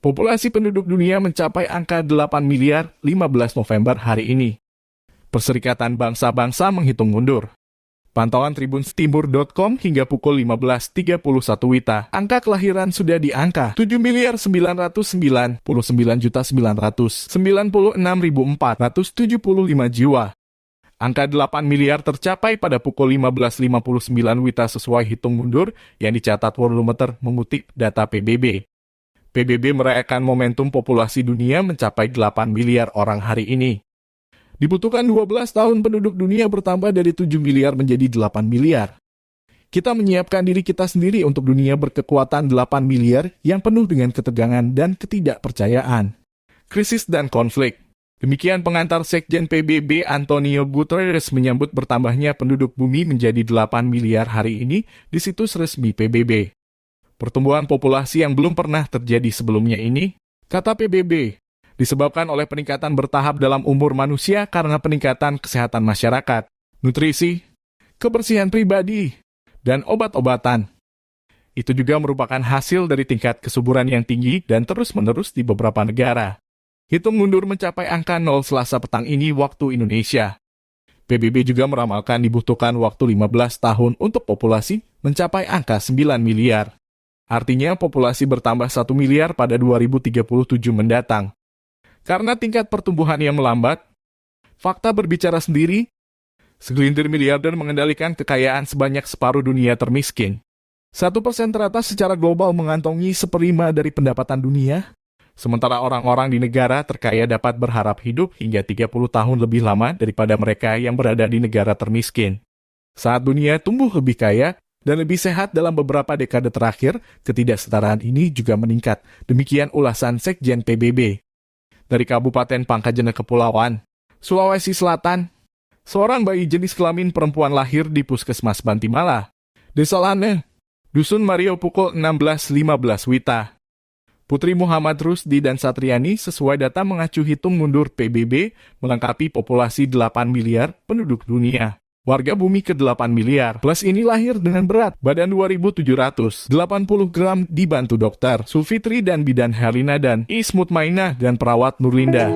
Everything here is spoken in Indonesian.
Populasi penduduk dunia mencapai angka 8 miliar 15 November hari ini. Perserikatan Bangsa-Bangsa menghitung mundur. Pantauan tribunstimur.com hingga pukul 15.31 WITA, angka kelahiran sudah di angka 7.999.996.475 jiwa. Angka 8 miliar tercapai pada pukul 15.59 WITA sesuai hitung mundur yang dicatat Worldometer mengutip data PBB. PBB merayakan momentum populasi dunia mencapai 8 miliar orang hari ini. Dibutuhkan 12 tahun penduduk dunia bertambah dari 7 miliar menjadi 8 miliar. Kita menyiapkan diri kita sendiri untuk dunia berkekuatan 8 miliar yang penuh dengan ketegangan dan ketidakpercayaan, krisis dan konflik. Demikian pengantar Sekjen PBB Antonio Guterres menyambut bertambahnya penduduk bumi menjadi 8 miliar hari ini di situs resmi PBB. Pertumbuhan populasi yang belum pernah terjadi sebelumnya ini, kata PBB, disebabkan oleh peningkatan bertahap dalam umur manusia karena peningkatan kesehatan masyarakat, nutrisi, kebersihan pribadi, dan obat-obatan. Itu juga merupakan hasil dari tingkat kesuburan yang tinggi dan terus-menerus di beberapa negara. Hitung mundur mencapai angka 0 Selasa petang ini waktu Indonesia. PBB juga meramalkan dibutuhkan waktu 15 tahun untuk populasi mencapai angka 9 miliar. Artinya populasi bertambah 1 miliar pada 2037 mendatang. Karena tingkat pertumbuhan yang melambat, fakta berbicara sendiri, segelintir miliarder mengendalikan kekayaan sebanyak separuh dunia termiskin. 1% teratas secara global mengantongi 1/5 dari pendapatan dunia, sementara orang-orang di negara terkaya dapat berharap hidup hingga 30 tahun lebih lama daripada mereka yang berada di negara termiskin. Saat dunia tumbuh lebih kaya dan lebih sehat dalam beberapa dekade terakhir, ketidaksetaraan ini juga meningkat. Demikian ulasan Sekjen PBB. Dari Kabupaten Pangkajene Kepulauan, Sulawesi Selatan, seorang bayi jenis kelamin perempuan lahir di Puskesmas Bantimala, Desa Lane, Dusun Mario pukul 16.15 WITA. Putri Muhammad Rusdi dan Satriani sesuai data mengacu hitung mundur PBB melengkapi populasi 8 miliar penduduk dunia. Warga bumi ke 8 miliar, plus ini lahir dengan berat badan 2.780 gram dibantu dokter Sulfitri dan bidan Herlina dan Ismut Mainah dan perawat Nurlinda.